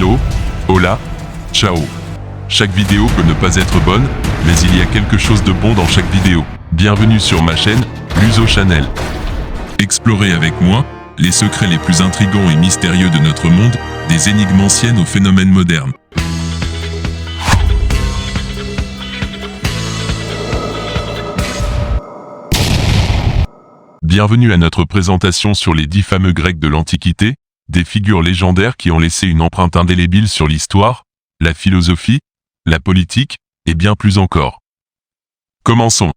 Hello, hola, ciao. Chaque vidéo peut ne pas être bonne, mais il y a quelque chose de bon dans chaque vidéo. Bienvenue sur ma chaîne, Luso Channel. Explorez avec moi les secrets les plus intrigants et mystérieux de notre monde, des énigmes anciennes aux phénomènes modernes. Bienvenue à notre présentation sur les 10 fameux Grecs de l'Antiquité, des figures légendaires qui ont laissé une empreinte indélébile sur l'histoire, la philosophie, la politique, et bien plus encore. Commençons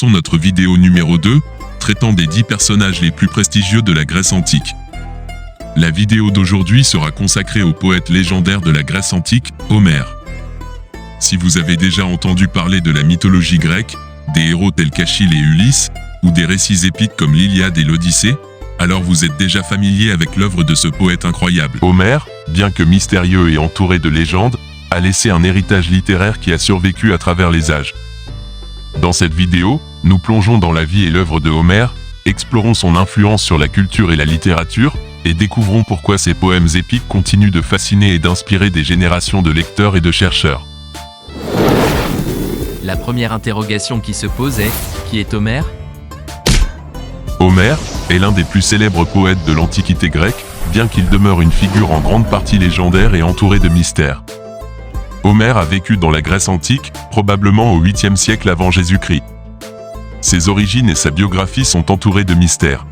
notre vidéo numéro 2, traitant des 10 personnages les plus prestigieux de la Grèce antique. La vidéo d'aujourd'hui sera consacrée au poète légendaire de la Grèce antique, Homère. Si vous avez déjà entendu parler de la mythologie grecque, des héros tels qu'Achille et Ulysse, ou des récits épiques comme l'Iliade et l'Odyssée, alors vous êtes déjà familier avec l'œuvre de ce poète incroyable. Homère, bien que mystérieux et entouré de légendes, a laissé un héritage littéraire qui a survécu à travers les âges. Dans cette vidéo, nous plongeons dans la vie et l'œuvre de Homère, explorons son influence sur la culture et la littérature, et découvrons pourquoi ses poèmes épiques continuent de fasciner et d'inspirer des générations de lecteurs et de chercheurs. La première interrogation qui se pose est « Qui est Homère ?» Homère est l'un des plus célèbres poètes de l'Antiquité grecque, bien qu'il demeure une figure en grande partie légendaire et entourée de mystères. Homère a vécu dans la Grèce antique, probablement au 8e siècle avant Jésus-Christ. Ses origines et sa biographie sont entourées de mystères.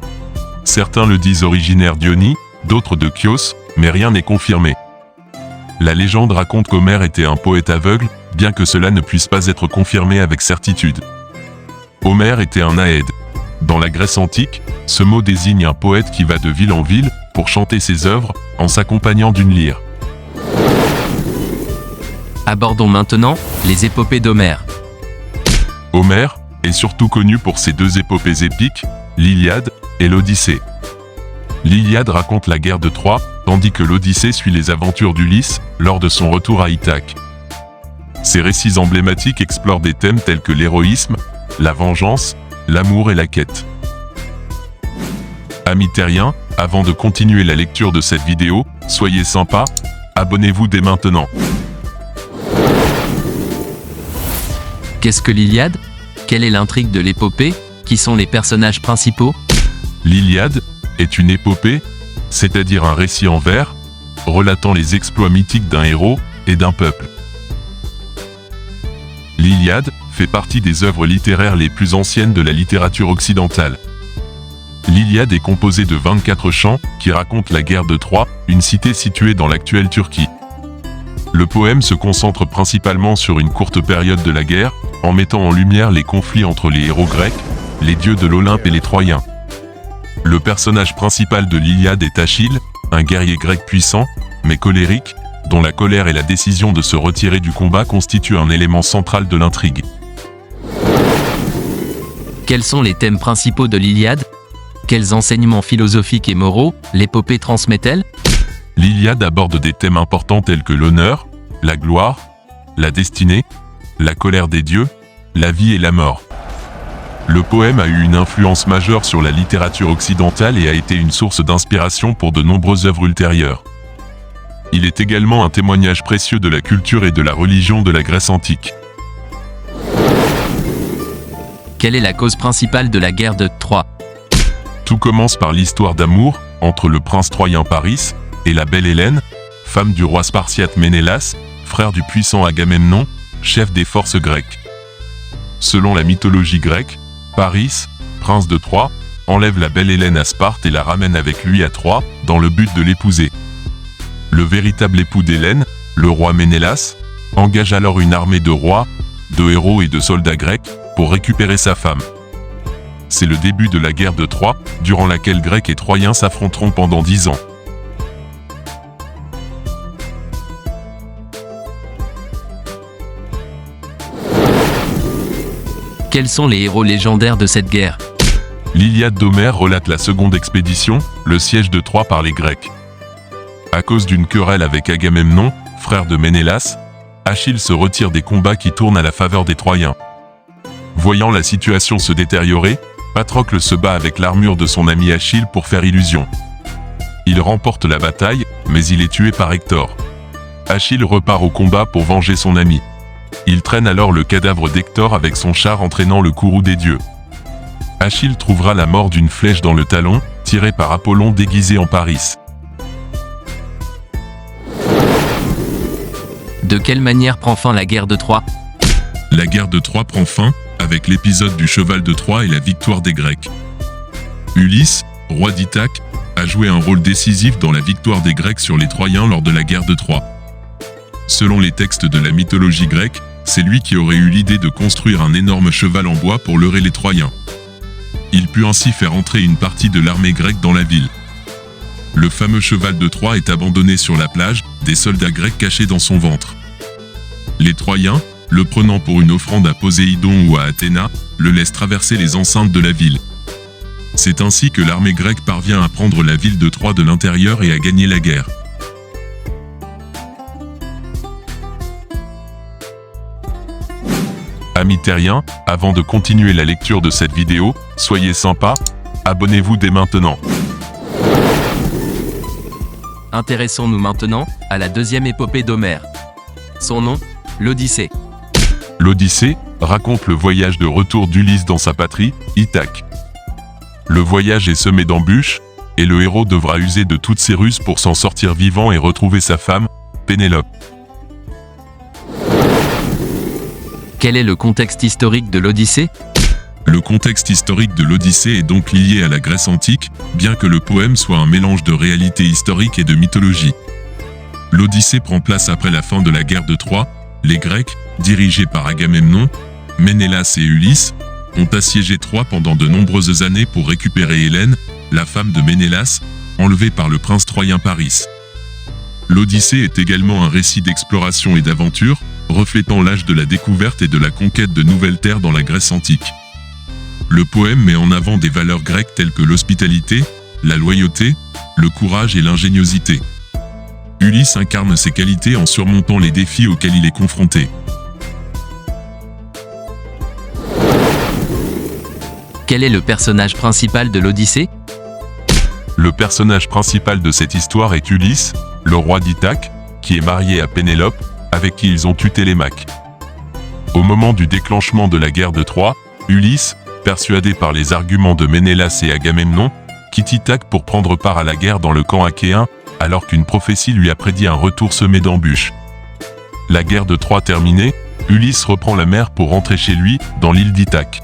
Certains le disent originaire d'Ionie, d'autres de Chios, mais rien n'est confirmé. La légende raconte qu'Homère était un poète aveugle, bien que cela ne puisse pas être confirmé avec certitude. Homère était un aède. Dans la Grèce antique, ce mot désigne un poète qui va de ville en ville pour chanter ses œuvres, en s'accompagnant d'une lyre. Abordons maintenant les épopées d'Homère. Homère est surtout connu pour ses deux épopées épiques, l'Iliade et l'Odyssée. L'Iliade raconte la guerre de Troie, tandis que l'Odyssée suit les aventures d'Ulysse lors de son retour à Ithaque. Ces récits emblématiques explorent des thèmes tels que l'héroïsme, la vengeance, l'amour et la quête. Amis terriens, avant de continuer la lecture de cette vidéo, soyez sympas, abonnez-vous dès maintenant. Qu'est-ce que l'Iliade ? Quelle est l'intrigue de l'épopée ? Qui sont les personnages principaux ? L'Iliade est une épopée, c'est-à-dire un récit en vers, relatant les exploits mythiques d'un héros et d'un peuple. L'Iliade fait partie des œuvres littéraires les plus anciennes de la littérature occidentale. L'Iliade est composée de 24 chants qui racontent la guerre de Troie, une cité située dans l'actuelle Turquie. Le poème se concentre principalement sur une courte période de la guerre, en mettant en lumière les conflits entre les héros grecs, les dieux de l'Olympe et les Troyens. Le personnage principal de l'Iliade est Achille, un guerrier grec puissant, mais colérique, dont la colère et la décision de se retirer du combat constituent un élément central de l'intrigue. Quels sont les thèmes principaux de l'Iliade ? Quels enseignements philosophiques et moraux l'épopée transmet-elle ? L'Iliade aborde des thèmes importants tels que l'honneur, la gloire, la destinée, la colère des dieux, la vie et la mort. Le poème a eu une influence majeure sur la littérature occidentale et a été une source d'inspiration pour de nombreuses œuvres ultérieures. Il est également un témoignage précieux de la culture et de la religion de la Grèce antique. Quelle est la cause principale de la guerre de Troie ? Tout commence par l'histoire d'amour entre le prince troyen Paris et la belle Hélène, femme du roi spartiate Ménélas, frère du puissant Agamemnon, chef des forces grecques. Selon la mythologie grecque, Paris, prince de Troie, enlève la belle Hélène à Sparte et la ramène avec lui à Troie, dans le but de l'épouser. Le véritable époux d'Hélène, le roi Ménélas, engage alors une armée de rois, de héros et de soldats grecs pour récupérer sa femme. C'est le début de la guerre de Troie, durant laquelle Grecs et Troyens s'affronteront pendant 10 ans. Quels sont les héros légendaires de cette guerre ? L'Iliade d'Homère relate la seconde expédition, le siège de Troie par les Grecs. À cause d'une querelle avec Agamemnon, frère de Ménélas, Achille se retire des combats qui tournent à la faveur des Troyens. Voyant la situation se détériorer, Patrocle se bat avec l'armure de son ami Achille pour faire illusion. Il remporte la bataille, mais il est tué par Hector. Achille repart au combat pour venger son ami. Il traîne alors le cadavre d'Hector avec son char entraînant le courroux des dieux. Achille trouvera la mort d'une flèche dans le talon, tirée par Apollon déguisé en Paris. De quelle manière prend fin la guerre de Troie? La guerre de Troie prend fin, avec l'épisode du cheval de Troie et la victoire des Grecs. Ulysse, roi d'Ithaque, a joué un rôle décisif dans la victoire des Grecs sur les Troyens lors de la guerre de Troie. Selon les textes de la mythologie grecque, c'est lui qui aurait eu l'idée de construire un énorme cheval en bois pour leurrer les Troyens. Il put ainsi faire entrer une partie de l'armée grecque dans la ville. Le fameux cheval de Troie est abandonné sur la plage, des soldats grecs cachés dans son ventre. Les Troyens, le prenant pour une offrande à Poséidon ou à Athéna, le laissent traverser les enceintes de la ville. C'est ainsi que l'armée grecque parvient à prendre la ville de Troie de l'intérieur et à gagner la guerre. Amis terriens, avant de continuer la lecture de cette vidéo, soyez sympas, abonnez-vous dès maintenant. Intéressons-nous maintenant à la deuxième épopée d'Homère. Son nom, l'Odyssée. L'Odyssée raconte le voyage de retour d'Ulysse dans sa patrie, Ithaque. Le voyage est semé d'embûches, et le héros devra user de toutes ses ruses pour s'en sortir vivant et retrouver sa femme, Pénélope. Quel est le contexte historique de l'Odyssée? Le contexte historique de l'Odyssée est donc lié à la Grèce antique, bien que le poème soit un mélange de réalité historique et de mythologie. L'Odyssée prend place après la fin de la guerre de Troie. Les Grecs, dirigés par Agamemnon, Ménélas et Ulysse, ont assiégé Troie pendant de nombreuses années pour récupérer Hélène, la femme de Ménélas, enlevée par le prince troyen Paris. L'Odyssée est également un récit d'exploration et d'aventure, reflétant l'âge de la découverte et de la conquête de nouvelles terres dans la Grèce antique. Le poème met en avant des valeurs grecques telles que l'hospitalité, la loyauté, le courage et l'ingéniosité. Ulysse incarne ces qualités en surmontant les défis auxquels il est confronté. Quel est le personnage principal de l'Odyssée? Le personnage principal de cette histoire est Ulysse, le roi d'Ithaque, qui est marié à Pénélope, avec qui ils ont eu Télémaque. Au moment du déclenchement de la guerre de Troie, Ulysse, persuadé par les arguments de Ménélas et Agamemnon, quitte Ithaque pour prendre part à la guerre dans le camp achéen, alors qu'une prophétie lui a prédit un retour semé d'embûches. La guerre de Troie terminée, Ulysse reprend la mer pour rentrer chez lui, dans l'île d'Ithaque.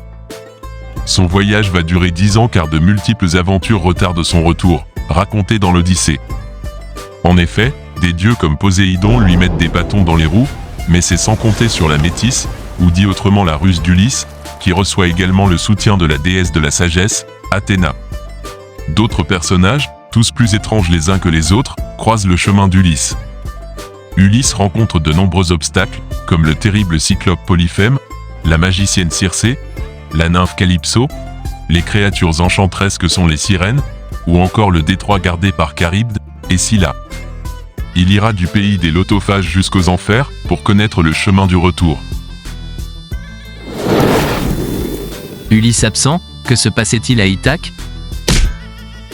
Son voyage va durer 10 ans car de multiples aventures retardent son retour, racontées dans l'Odyssée. En effet, des dieux comme Poséidon lui mettent des bâtons dans les roues, mais c'est sans compter sur la métisse, ou dit autrement la ruse d'Ulysse, qui reçoit également le soutien de la déesse de la sagesse, Athéna. D'autres personnages, tous plus étranges les uns que les autres, croisent le chemin d'Ulysse. Ulysse rencontre de nombreux obstacles, comme le terrible cyclope Polyphème, la magicienne Circé, la nymphe Calypso, les créatures enchanteresses que sont les sirènes, ou encore le détroit gardé par Charybde et Scylla. Il ira du pays des lotophages jusqu'aux enfers pour connaître le chemin du retour. Ulysse absent, que se passait-il à Ithaque?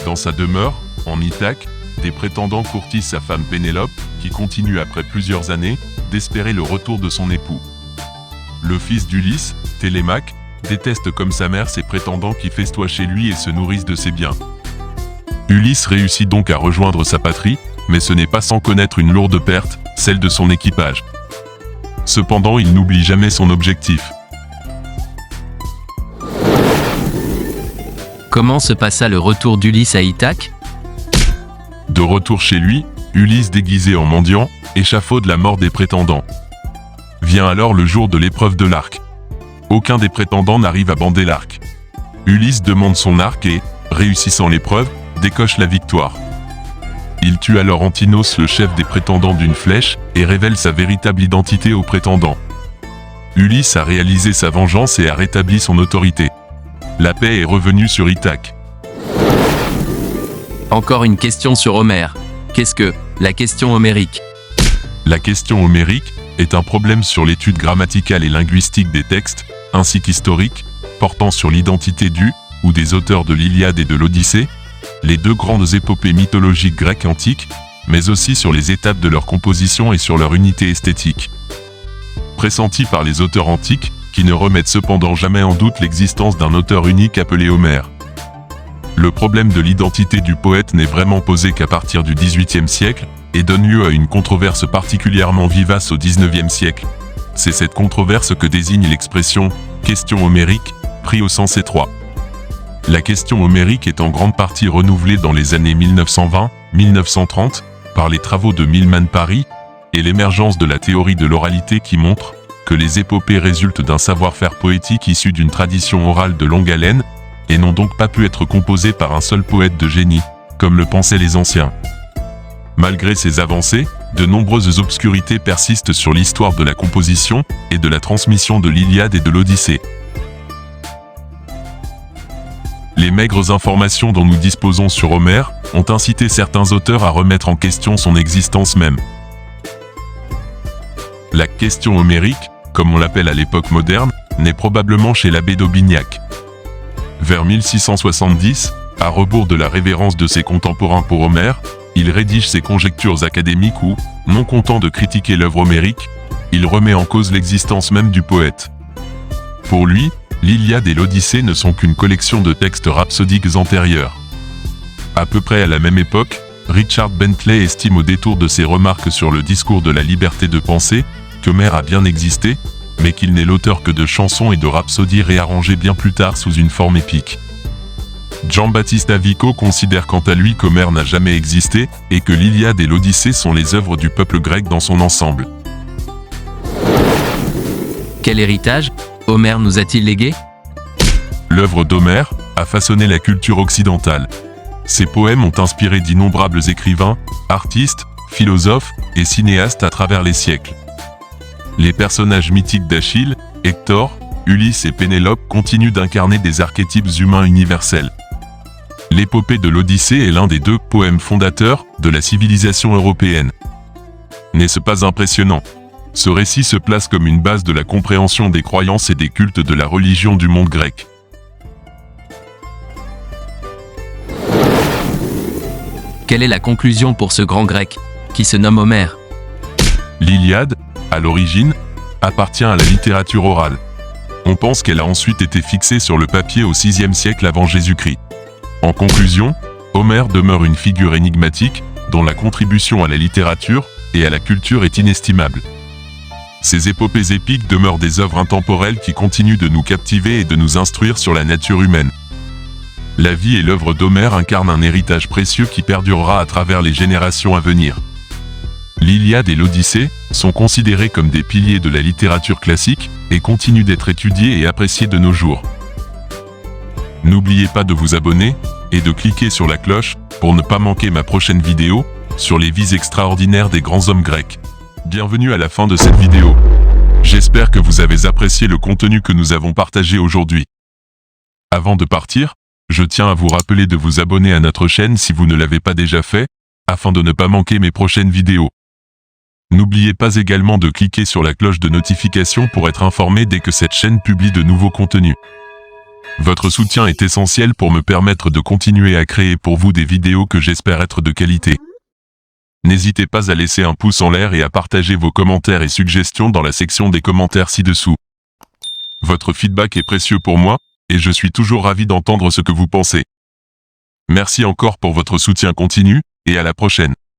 Dans sa demeure, en Ithaque, des prétendants courtisent sa femme Pénélope, qui continue après plusieurs années d'espérer le retour de son époux. Le fils d'Ulysse, Télémaque, déteste comme sa mère ses prétendants qui festoient chez lui et se nourrissent de ses biens. Ulysse réussit donc à rejoindre sa patrie, mais ce n'est pas sans connaître une lourde perte, celle de son équipage. Cependant, il n'oublie jamais son objectif. Comment se passa le retour d'Ulysse à Ithaque? De retour chez lui, Ulysse déguisé en mendiant, échafaude la mort des prétendants. Vient alors le jour de l'épreuve de l'arc. Aucun des prétendants n'arrive à bander l'arc. Ulysse demande son arc et, réussissant l'épreuve, décoche la victoire. Il tue alors Antinos, le chef des prétendants d'une flèche, et révèle sa véritable identité aux prétendants. Ulysse a réalisé sa vengeance et a rétabli son autorité. La paix est revenue sur Ithaque. Encore une question sur Homère. Qu'est-ce que la question homérique? La question homérique est un problème sur l'étude grammaticale et linguistique des textes, ainsi qu'historique, portant sur l'identité du ou des auteurs de l'Iliade et de l'Odyssée, les deux grandes épopées mythologiques grecques antiques, mais aussi sur les étapes de leur composition et sur leur unité esthétique. Pressentis par les auteurs antiques, qui ne remettent cependant jamais en doute l'existence d'un auteur unique appelé Homère. Le problème de l'identité du poète n'est vraiment posé qu'à partir du XVIIIe siècle, et donne lieu à une controverse particulièrement vivace au XIXe siècle. C'est cette controverse que désigne l'expression « question homérique », pris au sens étroit. La question homérique est en grande partie renouvelée dans les années 1920-1930, par les travaux de Milman Parry, et l'émergence de la théorie de l'oralité qui montre que les épopées résultent d'un savoir-faire poétique issu d'une tradition orale de longue haleine, et n'ont donc pas pu être composées par un seul poète de génie, comme le pensaient les anciens. Malgré ces avancées, de nombreuses obscurités persistent sur l'histoire de la composition et de la transmission de l'Iliade et de l'Odyssée. Les maigres informations dont nous disposons sur Homère ont incité certains auteurs à remettre en question son existence même. La question homérique, comme on l'appelle à l'époque moderne, naît probablement chez l'abbé d'Aubignac. Vers 1670, à rebours de la révérence de ses contemporains pour Homère, il rédige ses conjectures académiques où, non content de critiquer l'œuvre homérique, il remet en cause l'existence même du poète. Pour lui, l'Iliade et l'Odyssée ne sont qu'une collection de textes rhapsodiques antérieurs. À peu près à la même époque, Richard Bentley estime au détour de ses remarques sur le discours de la liberté de penser, qu'Homère a bien existé, mais qu'il n'est l'auteur que de chansons et de rhapsodies réarrangées bien plus tard sous une forme épique. Giambattista Vico considère quant à lui qu'Homère n'a jamais existé, et que l'Iliade et l'Odyssée sont les œuvres du peuple grec dans son ensemble. Quel héritage Homère nous a-t-il légué? L'œuvre d'Homère a façonné la culture occidentale. Ses poèmes ont inspiré d'innombrables écrivains, artistes, philosophes et cinéastes à travers les siècles. Les personnages mythiques d'Achille, Hector, Ulysse et Pénélope continuent d'incarner des archétypes humains universels. L'épopée de l'Odyssée est l'un des deux poèmes fondateurs de la civilisation européenne. N'est-ce pas impressionnant? Ce récit se place comme une base de la compréhension des croyances et des cultes de la religion du monde grec. Quelle est la conclusion pour ce grand grec, qui se nomme Homère? L'Iliade, à l'origine, appartient à la littérature orale. On pense qu'elle a ensuite été fixée sur le papier au VIe siècle avant Jésus-Christ. En conclusion, Homère demeure une figure énigmatique, dont la contribution à la littérature et à la culture est inestimable. Ces épopées épiques demeurent des œuvres intemporelles qui continuent de nous captiver et de nous instruire sur la nature humaine. La vie et l'œuvre d'Homère incarnent un héritage précieux qui perdurera à travers les générations à venir. L'Iliade et l'Odyssée sont considérés comme des piliers de la littérature classique et continuent d'être étudiés et appréciés de nos jours. N'oubliez pas de vous abonner et de cliquer sur la cloche pour ne pas manquer ma prochaine vidéo sur les vies extraordinaires des grands hommes grecs. Bienvenue à la fin de cette vidéo. J'espère que vous avez apprécié le contenu que nous avons partagé aujourd'hui. Avant de partir, je tiens à vous rappeler de vous abonner à notre chaîne si vous ne l'avez pas déjà fait, afin de ne pas manquer mes prochaines vidéos. N'oubliez pas également de cliquer sur la cloche de notification pour être informé dès que cette chaîne publie de nouveaux contenus. Votre soutien est essentiel pour me permettre de continuer à créer pour vous des vidéos que j'espère être de qualité. N'hésitez pas à laisser un pouce en l'air et à partager vos commentaires et suggestions dans la section des commentaires ci-dessous. Votre feedback est précieux pour moi, et je suis toujours ravi d'entendre ce que vous pensez. Merci encore pour votre soutien continu, et à la prochaine.